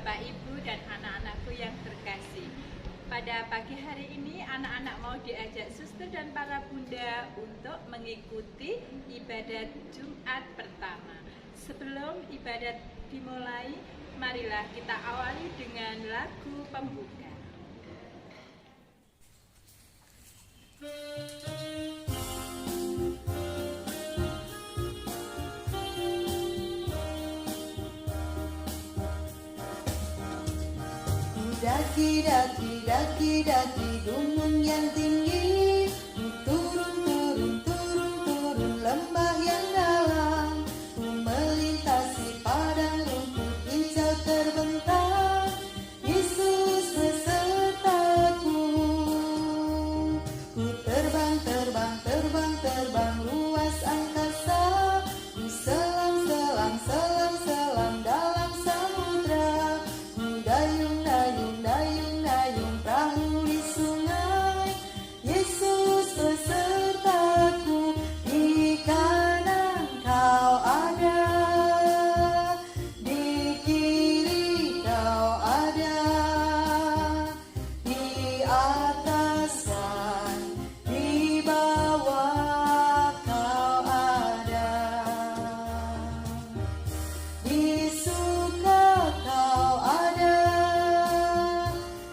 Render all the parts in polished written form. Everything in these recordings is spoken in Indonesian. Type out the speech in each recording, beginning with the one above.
Bapak, Ibu, dan anak-anakku yang terkasih. Pada pagi hari ini anak-anak mau diajak suster dan para bunda untuk mengikuti ibadat Jumat pertama. Sebelum ibadat dimulai, marilah kita awali dengan lagu pembuka. Daki gunung yang tinggi, turun lembah yang dalam, melintasi padang rumput hijau terbentang. Yesus besertaku, ku terbang luas angkasa, ku selam dalam samudra, ku dayung perahu di sungai. Yesus besertaku, di kanan kau ada, di kiri kau ada, di atas dan di bawah kau ada, di suka kau ada,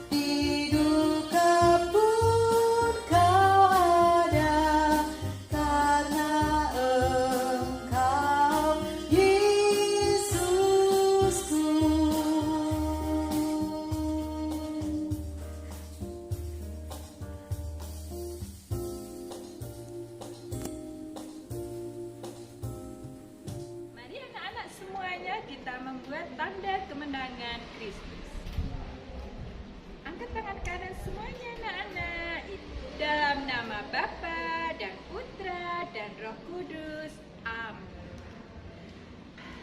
di duka pun kau ada, karena Engkau Yesusku. Mari anak-anak semuanya kita membuat tanda kemenangan Kristus. Angkat tangan kanan semuanya anak-anak. Dalam nama Bapa dan Putra dan Roh Kudus. Amin.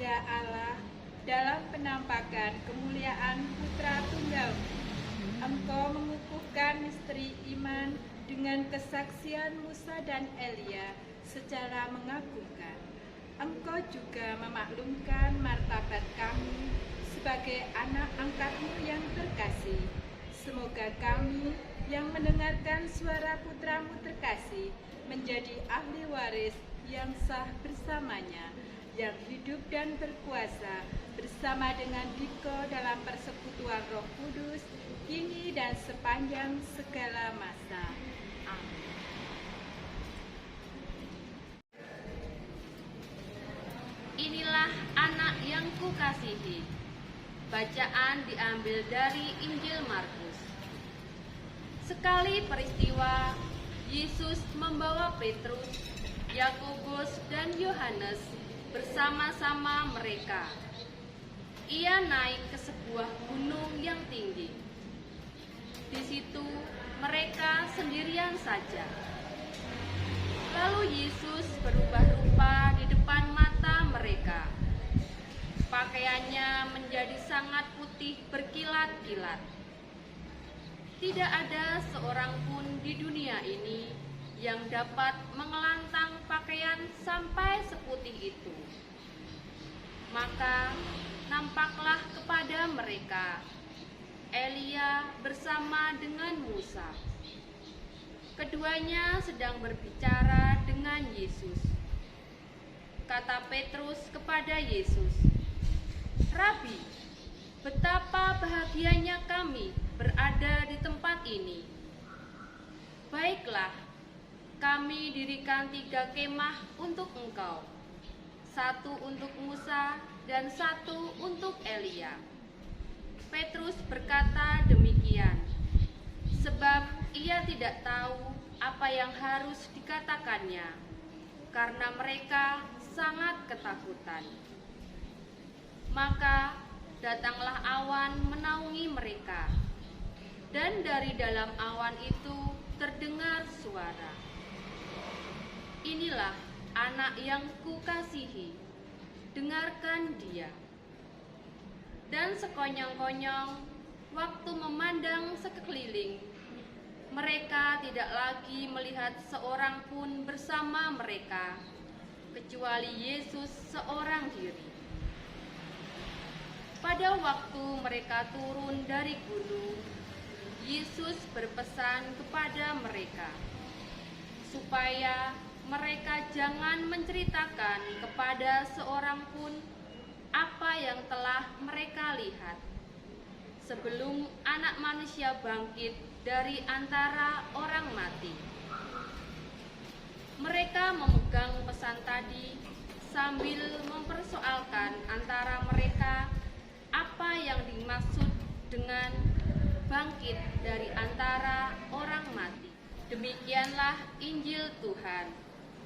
Ya Allah, dalam penampakan kemuliaan Putra Tunggal, Engkau mengukuhkan misteri iman dengan kesaksian Musa dan Elia secara mengagumkan. Engkau juga memaklumkan martabat kami sebagai anak angkat-Mu yang terkasih. Semoga kami yang mendengarkan suara Putra-Mu terkasih menjadi ahli waris yang sah bersamanya, yang hidup dan berkuasa bersama dengan Diko dalam persekutuan Roh Kudus, kini dan sepanjang segala masa. Amin. Inilah anak yang kukasihi. Bacaan diambil dari Injil Markus. Sekali peristiwa, Yesus membawa Petrus, Yakobus, dan Yohanes bersama-sama mereka. Ia naik ke sebuah gunung yang tinggi. Di situ mereka sendirian saja. Lalu Yesus berubah rupa di depan mata mereka. Pakaiannya menjadi sangat putih berkilat-kilat. Tidak ada seorang pun di dunia ini yang dapat mengelantang pakaian sampai seputih itu. Maka nampaklah kepada mereka Elia bersama dengan Musa. Keduanya sedang berbicara dengan Yesus. Kata Petrus kepada Yesus, "Rabi, betapa bahagianya kami berada di tempat ini. Baiklah, kami dirikan 3 kemah untuk engkau, 1 untuk Musa dan 1 untuk Elia." Petrus berkata demikian, sebab ia tidak tahu apa yang harus dikatakannya, karena mereka sangat ketakutan. Maka datanglah awan menaungi mereka, dan dari dalam awan itu terdengar suara, "Inilah anak yang kukasihi, dengarkan dia." Dan sekonyong-konyong waktu memandang sekeliling, mereka tidak lagi melihat seorang pun bersama mereka, kecuali Yesus seorang diri. pada waktu mereka turun dari gunung, Yesus berpesan kepada mereka supaya mereka jangan menceritakan kepada seorang pun apa yang telah mereka lihat sebelum Anak Manusia bangkit dari antara orang mati. Mereka memegang pesan tadi sambil mempersoalkan antara mereka apa yang dimaksud dengan bangkit dari antara orang mati. Demikianlah Injil Tuhan.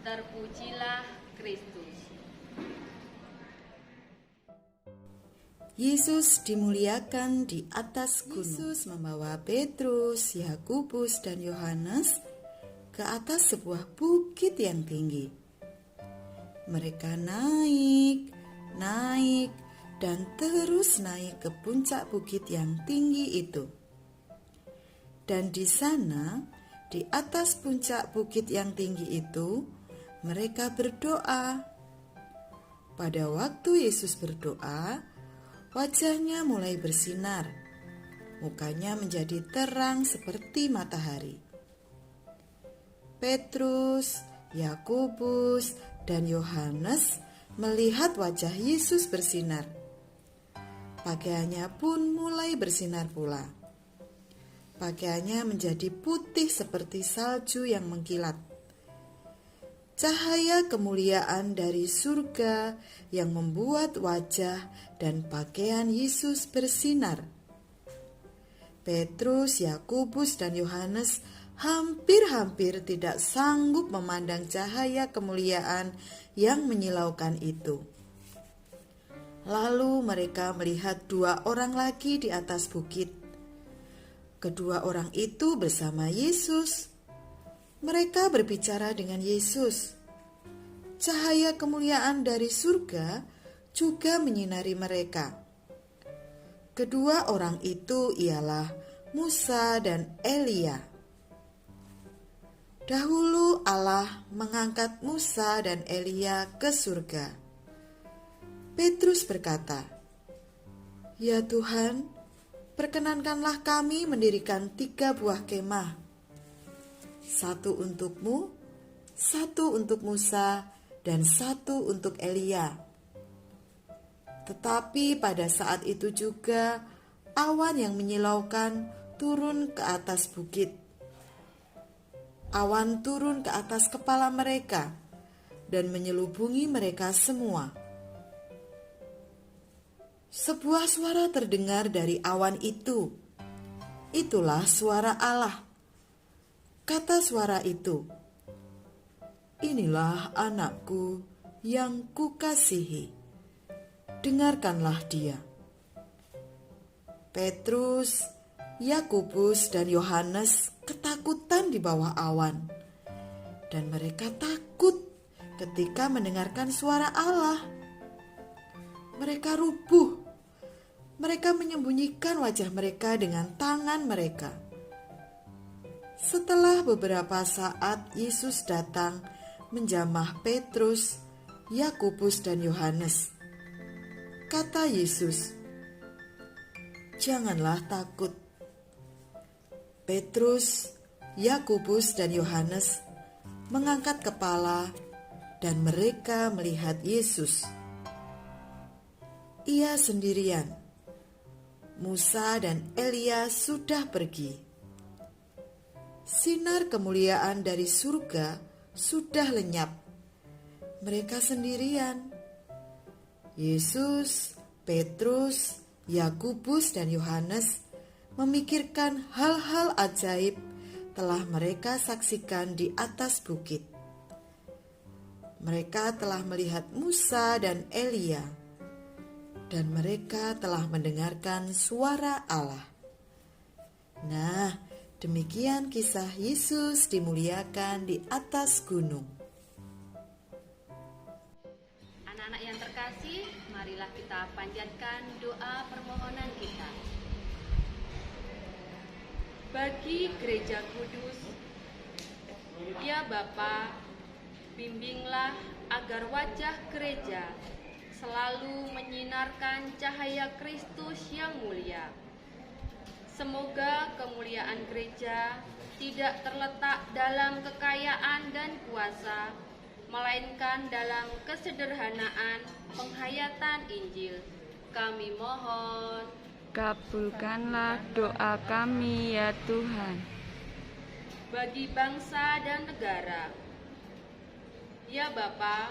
Terpujilah Kristus. Yesus dimuliakan di atas gunung. Yesus membawa Petrus, Yakobus, dan Yohanes ke atas sebuah bukit yang tinggi. Mereka naik, dan terus naik ke puncak bukit yang tinggi itu. Dan di sana, di atas puncak bukit yang tinggi itu, mereka berdoa. Pada waktu Yesus berdoa, wajahnya mulai bersinar, mukanya menjadi terang seperti matahari. Petrus, Yakobus, dan Yohanes melihat wajah Yesus bersinar. Pakaiannya pun mulai bersinar pula. Pakaiannya menjadi putih seperti salju yang mengkilat. Cahaya kemuliaan dari surga yang membuat wajah dan pakaian Yesus bersinar. Petrus, Yakobus, dan Yohanes hampir-hampir tidak sanggup memandang cahaya kemuliaan yang menyilaukan itu. Lalu mereka melihat dua orang lagi di atas bukit. Kedua orang itu bersama Yesus. Mereka berbicara dengan Yesus. Cahaya kemuliaan dari surga juga menyinari mereka. Kedua orang itu ialah Musa dan Elia. Dahulu Allah mengangkat Musa dan Elia ke surga. Petrus berkata, "Ya Tuhan, perkenankanlah kami mendirikan 3 buah kemah. 1 untukmu, 1 untuk Musa, dan 1 untuk Elia." Tetapi pada saat itu juga awan yang menyilaukan turun ke atas bukit. Awan turun ke atas kepala mereka dan menyelubungi mereka semua. Sebuah suara terdengar dari awan itu. Itulah suara Allah. Kata suara itu, "Inilah anakku yang kukasihi. Dengarkanlah dia." Petrus, Yakobus, dan Yohanes ketakutan di bawah awan. Dan mereka takut ketika mendengarkan suara Allah. Mereka rubuh. Mereka menyembunyikan wajah mereka dengan tangan mereka. Setelah beberapa saat, Yesus datang menjamah Petrus, Yakobus, dan Yohanes. Kata Yesus, "Janganlah takut." Petrus, Yakobus, dan Yohanes mengangkat kepala dan mereka melihat Yesus. Ia sendirian. Musa dan Elia sudah pergi. Sinar kemuliaan dari surga sudah lenyap. Mereka sendirian. Yesus, Petrus, Yakobus, dan Yohanes memikirkan hal-hal ajaib telah mereka saksikan di atas bukit. Mereka telah melihat Musa dan Elia, dan mereka telah mendengarkan suara Allah. Nah, demikian kisah Yesus dimuliakan di atas gunung. Anak-anak yang terkasih, marilah kita panjatkan doa permohonan kita. Bagi Gereja Kudus, ya Bapa, bimbinglah agar wajah gereja selalu menyinarkan cahaya Kristus yang mulia. Semoga kemuliaan gereja tidak terletak dalam kekayaan dan kuasa, melainkan dalam kesederhanaan penghayatan Injil. Kami mohon, kabulkanlah doa kami ya Tuhan. bagi bangsa dan negara. Ya Bapa,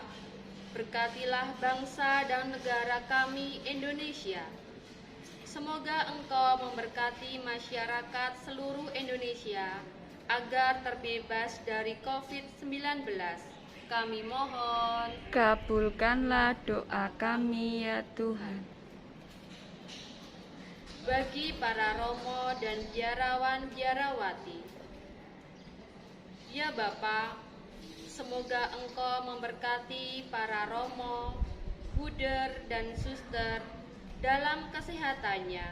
berkatilah bangsa dan negara kami Indonesia. Semoga Engkau memberkati masyarakat seluruh Indonesia agar terbebas dari COVID-19. Kami mohon, Kabulkanlah doa kami ya Tuhan. bagi para romo dan biarawan-biarawati. Ya Bapa, semoga Engkau memberkati para romo, buder, dan suster dalam kesehatannya,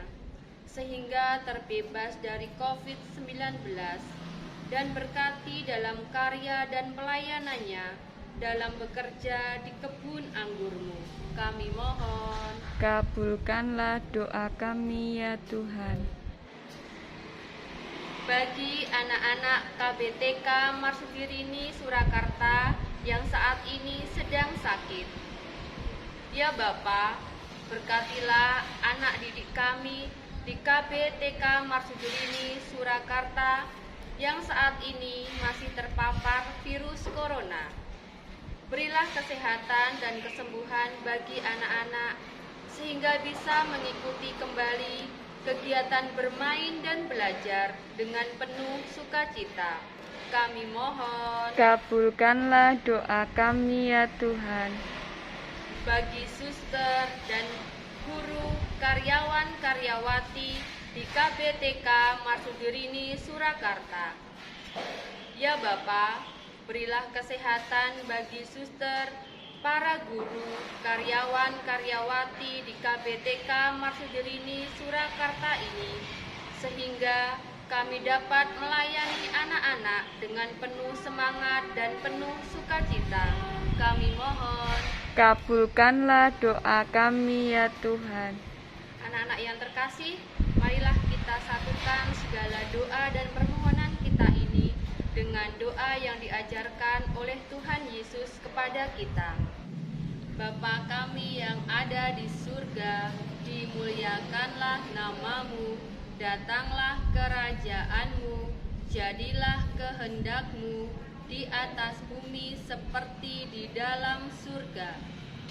sehingga terbebas dari COVID-19, dan berkati dalam karya dan pelayanannya dalam bekerja di kebun anggurmu. Kami mohon, Kabulkanlah doa kami ya Tuhan. bagi anak-anak KBTK Marsudirini Surakarta yang saat ini sedang sakit. Ya Bapa, berkatilah anak didik kami di KBTK Marsudirini Surakarta yang saat ini masih terpapar virus corona. Berilah kesehatan dan kesembuhan bagi anak-anak sehingga bisa mengikuti kembali kegiatan bermain dan belajar dengan penuh sukacita. Kami mohon, Kabulkanlah doa kami ya Tuhan. bagi suster dan guru, karyawan-karyawati di KBTK Marsudirini Surakarta. Ya Bapa, berilah kesehatan bagi suster, para guru, karyawan-karyawati di KBTK Marsudirini Surakarta ini, sehingga kami dapat melayani anak-anak dengan penuh semangat dan penuh sukacita. Kami mohon, Kabulkanlah doa kami ya Tuhan. anak-anak yang terkasih, marilah kita satukan segala doa dan permohonan kita ini dengan doa yang diajarkan oleh Tuhan Yesus kepada kita. Bapa kami yang ada di surga, dimuliakanlah namamu, datanglah kerajaanmu, jadilah kehendakmu di atas bumi seperti di dalam surga.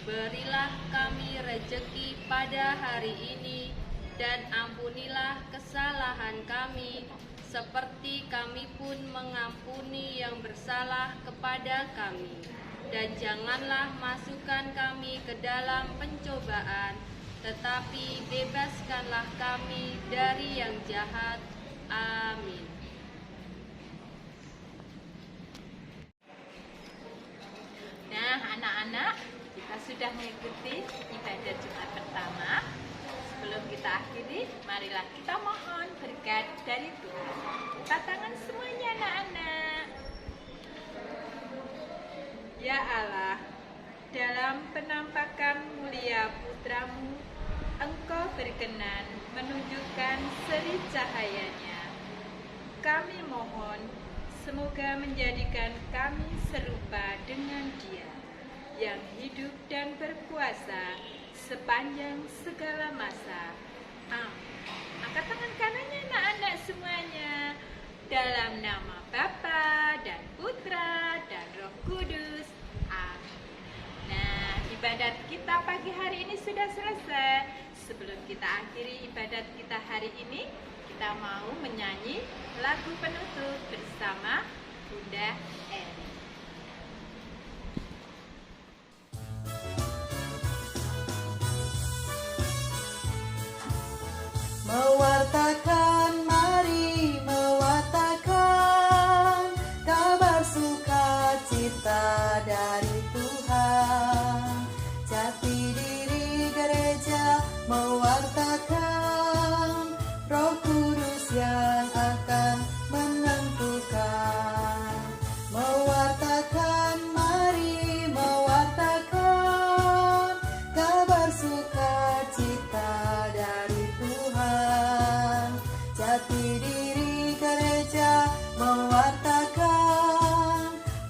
Berilah kami rejeki pada hari ini, dan ampunilah kesalahan kami, seperti kami pun mengampuni yang bersalah kepada kami. Dan janganlah masukkan kami ke dalam pencobaan, tetapi bebaskanlah kami dari yang jahat. Amin. Nah, anak-anak, kita sudah mengikuti ibadah Jumat pertama. Sebelum kita akhiri, marilah kita mohon berkat dari Tuhan. Angkat tangan semuanya, anak-anak. Ya Allah, dalam penampakan mulia Putramu, Engkau berkenan menunjukkan seri cahayanya. Kami mohon, semoga menjadikan kami serupa dengan Dia, yang hidup dan berkuasa sepanjang segala masa. Amin. Angkat tangan kanannya anak-anak semuanya. Dalam nama Bapa dan Putra dan Roh Kudus. Amin. Nah, ibadat kita pagi hari ini sudah selesai. Sebelum kita akhiri ibadat kita hari ini, kita mau menyanyi lagu penutup bersama Bunda Eri. Mewartakan, mari mewartakan kabar sukacita dari Tuhan. Jati diri gereja mewartakan Roh Kudus yang akan menentukan. Mewartakan, mari mewartakan kabar hati diri gereja mewartakan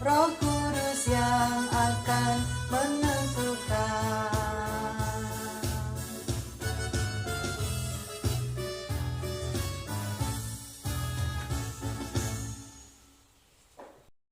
Roh Kudus yang akan menerangi